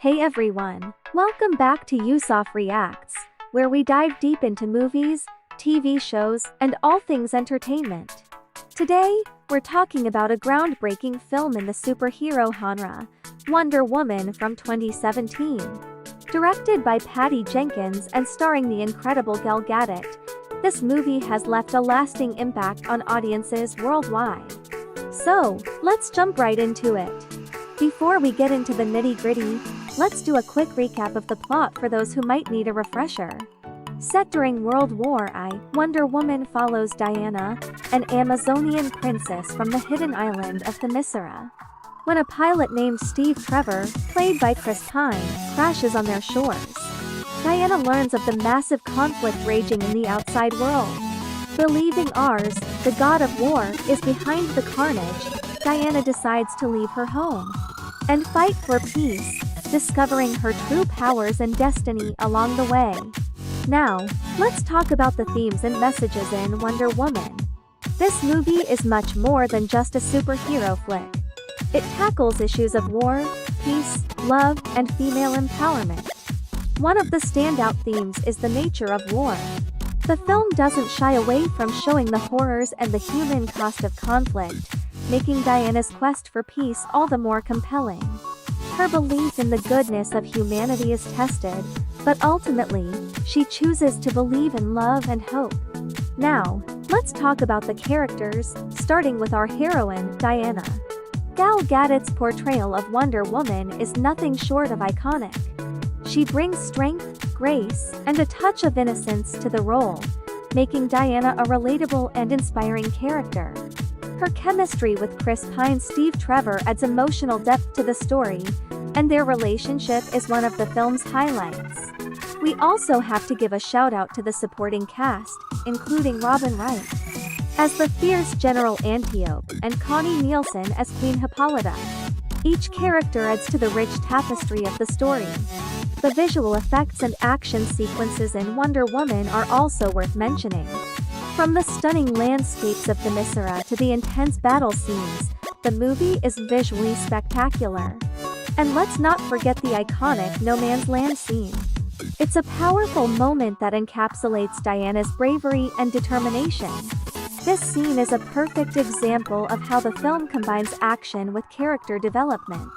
Hey everyone, welcome back to Yousaf Reacts, where we dive deep into movies, TV shows, and all things entertainment. Today, we're talking about a groundbreaking film in the superhero genre, Wonder Woman from 2017. Directed by Patty Jenkins and starring the incredible Gal Gadot, this movie has left a lasting impact on audiences worldwide. So, let's jump right into it. Before we get into the nitty-gritty, let's do a quick recap of the plot for those who might need a refresher. Set during World War I, Wonder Woman follows Diana, an Amazonian princess from the hidden island of Themyscira. When a pilot named Steve Trevor, played by Chris Pine, crashes on their shores, Diana learns of the massive conflict raging in the outside world. Believing Ars, the god of war, is behind the carnage, Diana decides to leave her home and fight for peace, discovering her true powers and destiny along the way. Now, let's talk about the themes and messages in Wonder Woman. This movie is much more than just a superhero flick. It tackles issues of war, peace, love, and female empowerment. One of the standout themes is the nature of war. The film doesn't shy away from showing the horrors and the human cost of conflict, making Diana's quest for peace all the more compelling. Her belief in the goodness of humanity is tested, but ultimately, she chooses to believe in love and hope. Now, let's talk about the characters, starting with our heroine, Diana. Gal Gadot's portrayal of Wonder Woman is nothing short of iconic. She brings strength, grace, and a touch of innocence to the role, making Diana a relatable and inspiring character. Her chemistry with Chris Pine's Steve Trevor adds emotional depth to the story, and their relationship is one of the film's highlights. We also have to give a shout-out to the supporting cast, including Wright as the fierce General Antiope, and Connie Nielsen as Queen Hippolyta. Each character adds to the rich tapestry of the story. The visual effects and action sequences in Wonder Woman are also worth mentioning. From the stunning landscapes of Themyscira to the intense battle scenes, the movie is visually spectacular. And let's not forget the iconic No Man's Land scene. It's a powerful moment that encapsulates Diana's bravery and determination. This scene is a perfect example of how the film combines action with character development.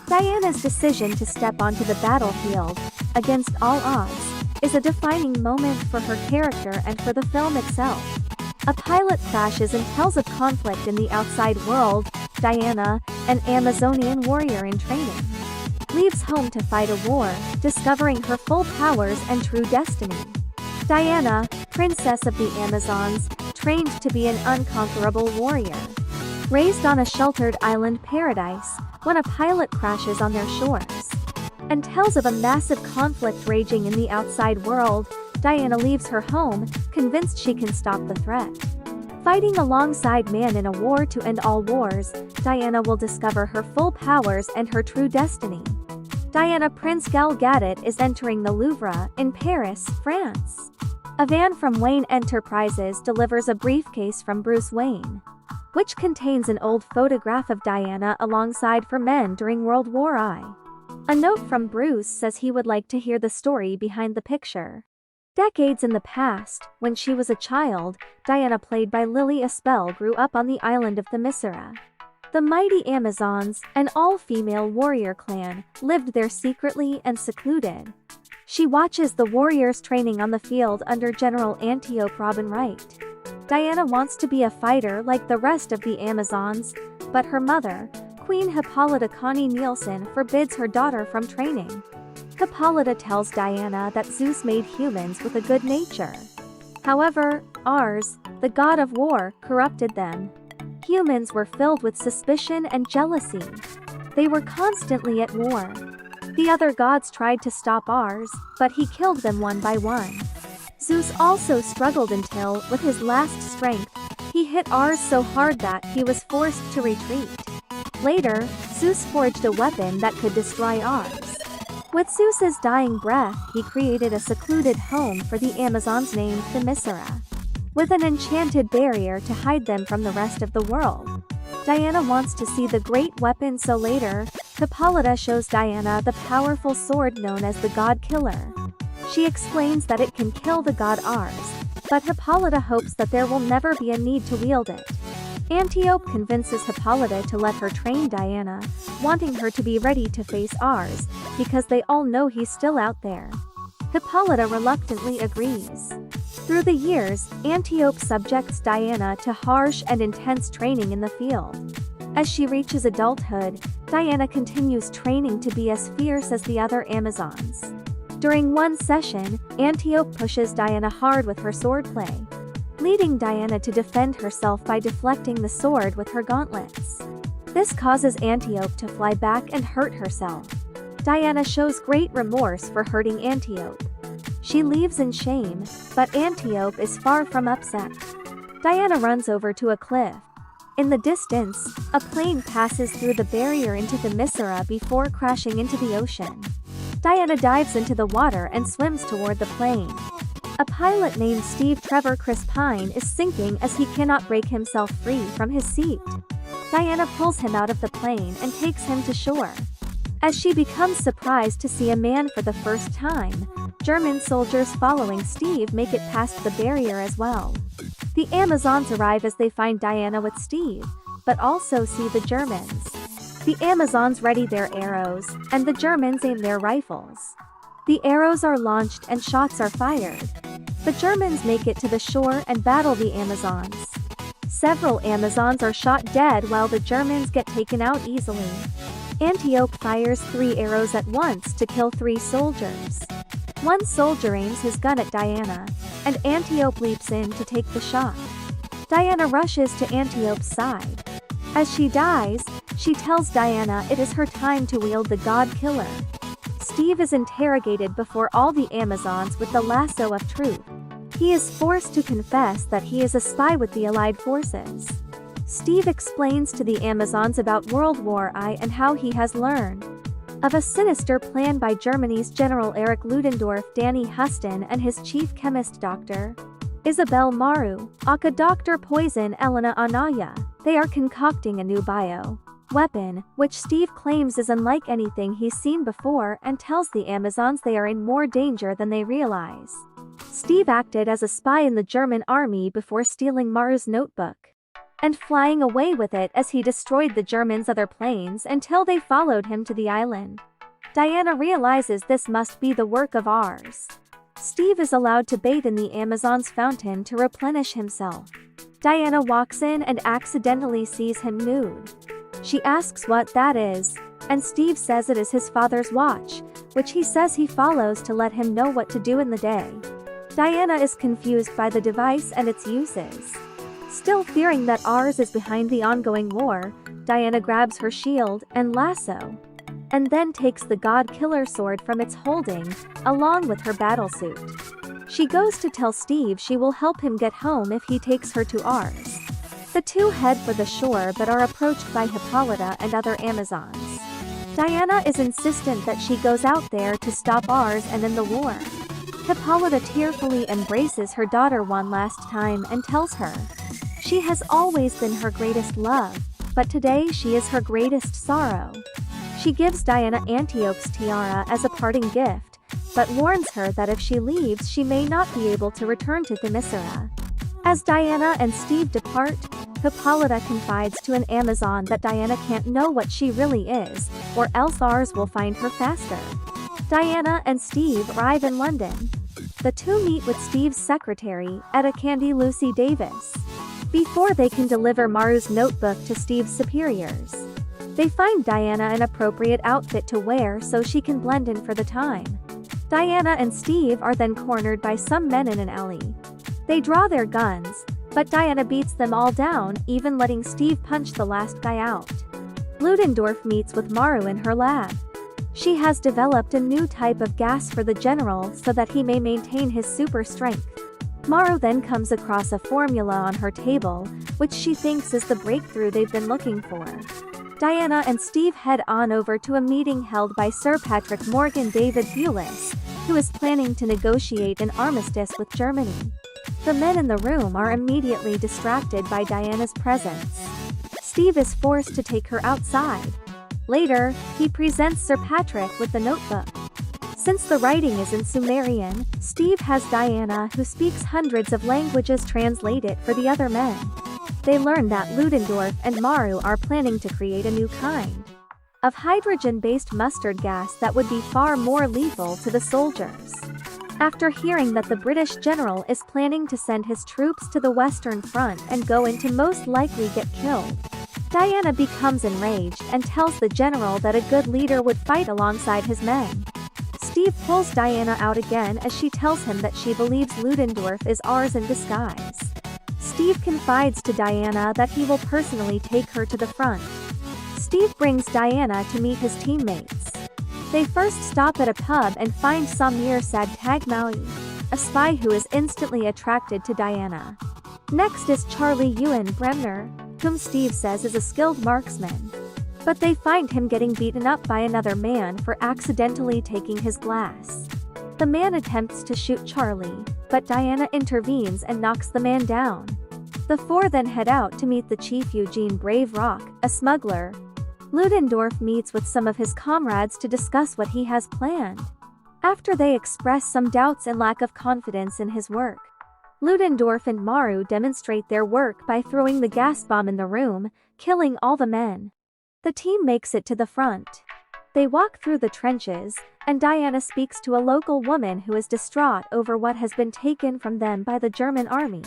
Diana's decision to step onto the battlefield, against all odds, is a defining moment for her character and for the film itself. A pilot crashes and tells of conflict in the outside world. Diana, an Amazonian warrior in training, leaves home to fight a war, discovering her full powers and true destiny. Diana, princess of the Amazons, trained to be an unconquerable warrior, raised on a sheltered island paradise, when a pilot crashes on their shores and tells of a massive conflict raging in the outside world. Diana leaves her home, convinced she can stop the threat. Fighting alongside man in a war to end all wars, Diana will discover her full powers and her true destiny. Diana Prince Gal Gadot is entering the Louvre, in Paris, France. A van from Wayne Enterprises delivers a briefcase from Bruce Wayne, which contains an old photograph of Diana alongside four men during World War I. A note from Bruce says he would like to hear the story behind the picture. Decades in the past, when she was a child, Diana, played by Lily Espel, grew up on the island of Themyscira. The mighty Amazons, an all-female warrior clan, lived there secretly and secluded. She watches the warriors training on the field under General Antiope Wright. Diana wants to be a fighter like the rest of the Amazons, but her mother, Queen Hippolyta Connie Nielsen, forbids her daughter from training. Hippolyta tells Diana that Zeus made humans with a good nature. However, Ars, the god of war, corrupted them. Humans were filled with suspicion and jealousy. They were constantly at war. The other gods tried to stop Ars, but he killed them one by one. Zeus also struggled until, with his last strength, he hit Ars so hard that he was forced to retreat. Later, Zeus forged a weapon that could destroy Ars. With Zeus's dying breath, he created a secluded home for the Amazons named Themyscira, with an enchanted barrier to hide them from the rest of the world. Diana wants to see the great weapon, so later, Hippolyta shows Diana the powerful sword known as the God Killer. She explains that it can kill the god Ars, but Hippolyta hopes that there will never be a need to wield it. Antiope convinces Hippolyta to let her train Diana, wanting her to be ready to face Ars, because they all know he's still out there. Hippolyta reluctantly agrees. Through the years, Antiope subjects Diana to harsh and intense training in the field. As she reaches adulthood, Diana continues training to be as fierce as the other Amazons. During one session, Antiope pushes Diana hard with her swordplay, leading Diana to defend herself by deflecting the sword with her gauntlets. This causes Antiope to fly back and hurt herself. Diana shows great remorse for hurting Antiope. She leaves in shame, but Antiope is far from upset. Diana runs over to a cliff. In the distance, a plane passes through the barrier into Themyscira before crashing into the ocean. Diana dives into the water and swims toward the plane. A pilot named Steve Trevor Crispine is sinking as he cannot break himself free from his seat. Diana pulls him out of the plane and takes him to shore. As she becomes surprised to see a man for the first time, German soldiers following Steve make it past the barrier as well. The Amazons arrive as they find Diana with Steve, but also see the Germans. The Amazons ready their arrows, and the Germans aim their rifles. The arrows are launched and shots are fired. The Germans make it to the shore and battle the Amazons. Several Amazons are shot dead while the Germans get taken out easily. Antiope fires 3 arrows at once to kill 3 soldiers. One soldier aims his gun at Diana, and Antiope leaps in to take the shot. Diana rushes to Antiope's side. As she dies, she tells Diana it is her time to wield the God Killer. Steve is interrogated before all the Amazons with the lasso of truth. He is forced to confess that he is a spy with the Allied forces. Steve explains to the Amazons about World War I and how he has learned of a sinister plan by Germany's General Erich Ludendorff, Danny Huston, and his chief chemist Dr. Isabel Maru, aka Dr. Poison Elena Anaya. They are concocting a new bio-weapon, which Steve claims is unlike anything he's seen before and tells the Amazons they are in more danger than they realize. Steve acted as a spy in the German army before stealing Maru's notebook and flying away with it as he destroyed the Germans' other planes until they followed him to the island. Diana realizes this must be the work of Ars. Steve is allowed to bathe in the Amazon's fountain to replenish himself. Diana walks in and accidentally sees him nude. She asks what that is, and Steve says it is his father's watch, which he says he follows to let him know what to do in the day. Diana is confused by the device and its uses. Still fearing that Ars is behind the ongoing war, Diana grabs her shield and lasso, and then takes the God Killer sword from its holding, along with her battlesuit. She goes to tell Steve she will help him get home if he takes her to Ars. The two head for the shore but are approached by Hippolyta and other Amazons. Diana is insistent that she goes out there to stop Ars and end the war. Hippolyta tearfully embraces her daughter one last time and tells her she has always been her greatest love, but today she is her greatest sorrow. She gives Diana Antiope's tiara as a parting gift, but warns her that if she leaves she may not be able to return to Themyscira. As Diana and Steve depart, Hippolyta confides to an Amazon that Diana can't know what she really is, or else Ars will find her faster. Diana and Steve arrive in London. The two meet with Steve's secretary, Etta Candy Lucy Davis, before they can deliver Maru's notebook to Steve's superiors. They find Diana an appropriate outfit to wear so she can blend in for the time. Diana and Steve are then cornered by some men in an alley. They draw their guns, but Diana beats them all down, even letting Steve punch the last guy out. Ludendorff meets with Maru in her lab. She has developed a new type of gas for the general so that he may maintain his super strength. Maru then comes across a formula on her table, which she thinks is the breakthrough they've been looking for. Diana and Steve head on over to a meeting held by Sir Patrick Morgan David Thewlis, who is planning to negotiate an armistice with Germany. The men in the room are immediately distracted by Diana's presence. Steve is forced to take her outside. Later, he presents Sir Patrick with the notebook. Since the writing is in Sumerian, Steve has Diana, who speaks hundreds of languages, translate it for the other men. They learn that Ludendorff and Maru are planning to create a new kind of hydrogen-based mustard gas that would be far more lethal to the soldiers. After hearing that the British general is planning to send his troops to the Western Front and go in to most likely get killed, Diana becomes enraged and tells the general that a good leader would fight alongside his men. Steve pulls Diana out again as she tells him that she believes Ludendorff is ours in disguise. Steve confides to Diana that he will personally take her to the front. Steve brings Diana to meet his teammates. They first stop at a pub and find Samir Sad Taghmaoui, a spy who is instantly attracted to Diana. Next is Charlie Ewen Bremner, whom Steve says is a skilled marksman. But they find him getting beaten up by another man for accidentally taking his glass. The man attempts to shoot Charlie, but Diana intervenes and knocks the man down. The four then head out to meet the chief Eugene Brave Rock, a smuggler. Ludendorff meets with some of his comrades to discuss what he has planned. After they express some doubts and lack of confidence in his work, Ludendorff and Maru demonstrate their work by throwing the gas bomb in the room, killing all the men. The team makes it to the front. They walk through the trenches, and Diana speaks to a local woman who is distraught over what has been taken from them by the German army.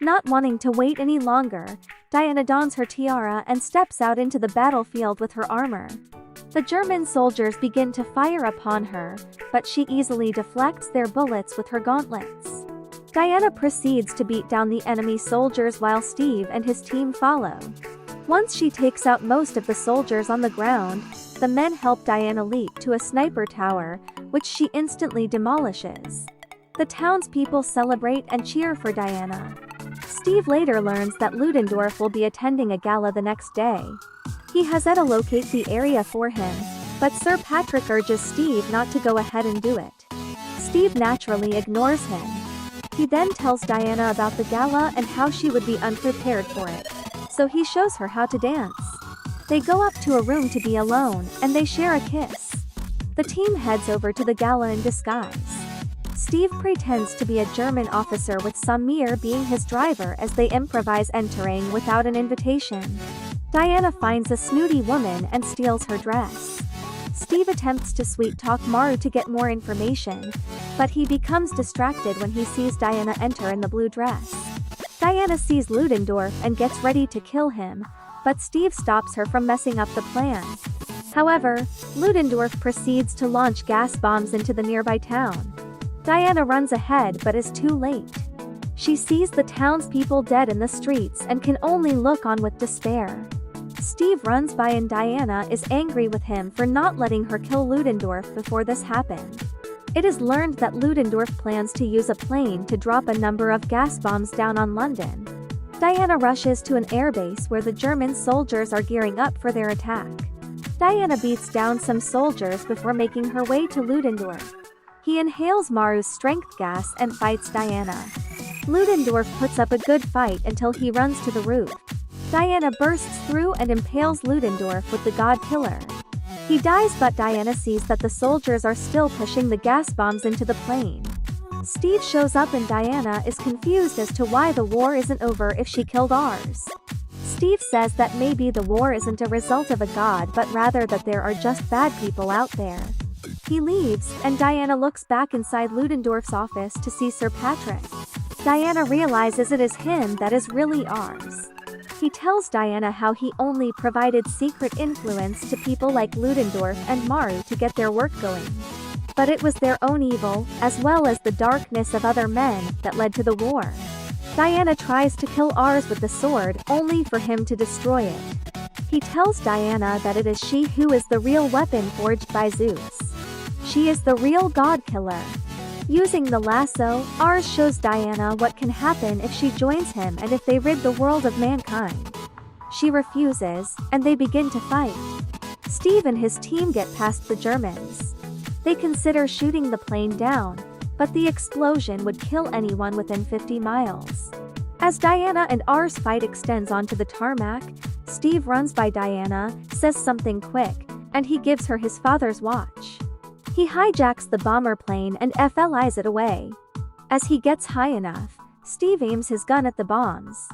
Not wanting to wait any longer, Diana dons her tiara and steps out into the battlefield with her armor. The German soldiers begin to fire upon her, but she easily deflects their bullets with her gauntlets. Diana proceeds to beat down the enemy soldiers while Steve and his team follow. Once she takes out most of the soldiers on the ground, the men help Diana leap to a sniper tower, which she instantly demolishes. The townspeople celebrate and cheer for Diana. Steve later learns that Ludendorff will be attending a gala the next day. He has Etta locate the area for him, but Sir Patrick urges Steve not to go ahead and do it. Steve naturally ignores him. He then tells Diana about the gala and how she would be unprepared for it, so he shows her how to dance. They go up to a room to be alone, and they share a kiss. The team heads over to the gala in disguise. Steve pretends to be a German officer with Samir being his driver as they improvise entering without an invitation. Diana finds a snooty woman and steals her dress. Steve attempts to sweet-talk Maru to get more information, but he becomes distracted when he sees Diana enter in the blue dress. Diana sees Ludendorff and gets ready to kill him, but Steve stops her from messing up the plan. However, Ludendorff proceeds to launch gas bombs into the nearby town. Diana runs ahead but is too late. She sees the townspeople dead in the streets and can only look on with despair. Steve runs by and Diana is angry with him for not letting her kill Ludendorff before this happened. It is learned that Ludendorff plans to use a plane to drop a number of gas bombs down on London. Diana rushes to an airbase where the German soldiers are gearing up for their attack. Diana beats down some soldiers before making her way to Ludendorff. He inhales Maru's strength gas and fights Diana. Ludendorff puts up a good fight until he runs to the roof. Diana bursts through and impales Ludendorff with the God Killer. He dies, but Diana sees that the soldiers are still pushing the gas bombs into the plane. Steve shows up and Diana is confused as to why the war isn't over if she killed ours. Steve says that maybe the war isn't a result of a god but rather that there are just bad people out there. He leaves, and Diana looks back inside Ludendorff's office to see Sir Patrick. Diana realizes it is him that is really ours. He tells Diana how he only provided secret influence to people like Ludendorff and Maru to get their work going. But it was their own evil, as well as the darkness of other men, that led to the war. Diana tries to kill Ars with the sword, only for him to destroy it. He tells Diana that it is she who is the real weapon forged by Zeus. She is the real god killer. Using the lasso, Ars shows Diana what can happen if she joins him and if they rid the world of mankind. She refuses, and they begin to fight. Steve and his team get past the Germans. They consider shooting the plane down, but the explosion would kill anyone within 50 miles. As Diana and R's fight extends onto the tarmac, Steve runs by Diana, says something quick, and he gives her his father's watch. He hijacks the bomber plane and FLIs it away. As he gets high enough, Steve aims his gun at the bombs.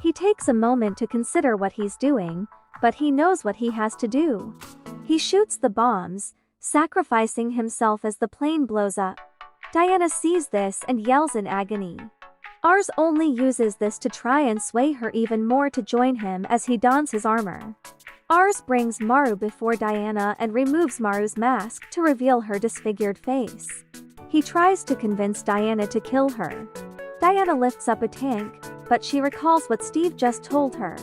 He takes a moment to consider what he's doing, but he knows what he has to do. He shoots the bombs, sacrificing himself as the plane blows up. Diana sees this and yells in agony. Ars only uses this to try and sway her even more to join him as he dons his armor. Ars brings Maru before Diana and removes Maru's mask to reveal her disfigured face. He tries to convince Diana to kill her. Diana lifts up a tank, but she recalls what Steve just told her.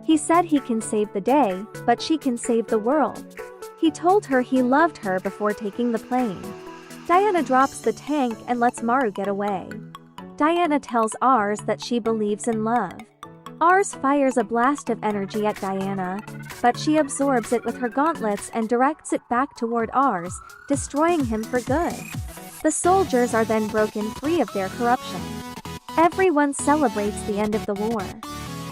He said he can save the day, but she can save the world. He told her he loved her before taking the plane. Diana drops the tank and lets Maru get away. Diana tells Ars that she believes in love. Ars fires a blast of energy at Diana, but she absorbs it with her gauntlets and directs it back toward Ars, destroying him for good. The soldiers are then broken free of their corruption. Everyone celebrates the end of the war.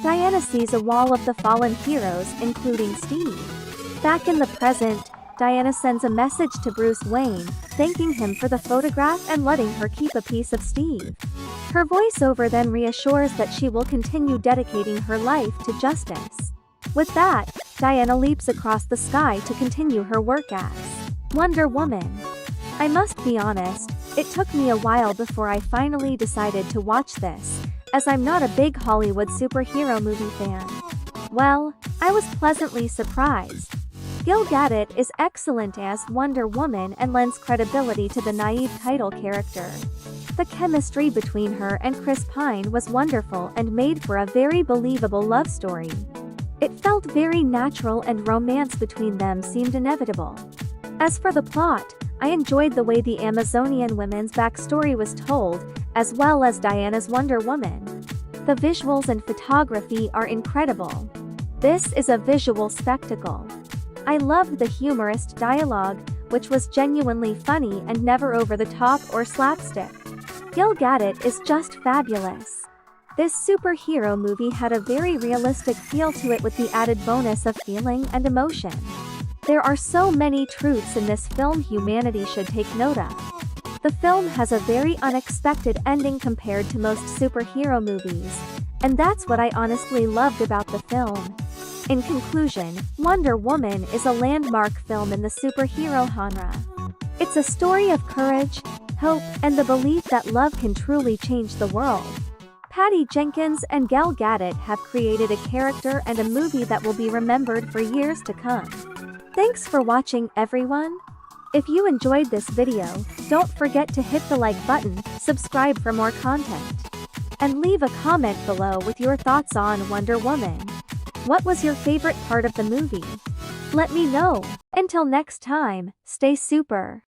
Diana sees a wall of the fallen heroes, including Steve. Back in the present, Diana sends a message to Bruce Wayne, thanking him for the photograph and letting her keep a piece of Steve. Her voiceover then reassures that she will continue dedicating her life to justice. With that, Diana leaps across the sky to continue her work as Wonder Woman. I must be honest, it took me a while before I finally decided to watch this, as I'm not a big Hollywood superhero movie fan. Well, I was pleasantly surprised. Gal Gadot is excellent as Wonder Woman and lends credibility to the naive title character. The chemistry between her and Chris Pine was wonderful and made for a very believable love story. It felt very natural and romance between them seemed inevitable. As for the plot, I enjoyed the way the Amazonian women's backstory was told, as well as Diana's Wonder Woman. The visuals and photography are incredible. This is a visual spectacle. I loved the humorous dialogue, which was genuinely funny and never over the top or slapstick. Gal Gadot is just fabulous. This superhero movie had a very realistic feel to it with the added bonus of feeling and emotion. There are so many truths in this film humanity should take note of. The film has a very unexpected ending compared to most superhero movies, and that's what I honestly loved about the film. In conclusion, Wonder Woman is a landmark film in the superhero genre. It's a story of courage, hope, and the belief that love can truly change the world. Patty Jenkins and Gal Gadot have created a character and a movie that will be remembered for years to come. Thanks for watching, everyone. If you enjoyed this video, don't forget to hit the like button, subscribe for more content, and leave a comment below with your thoughts on Wonder Woman. What was your favorite part of the movie? Let me know. Until next time, stay super.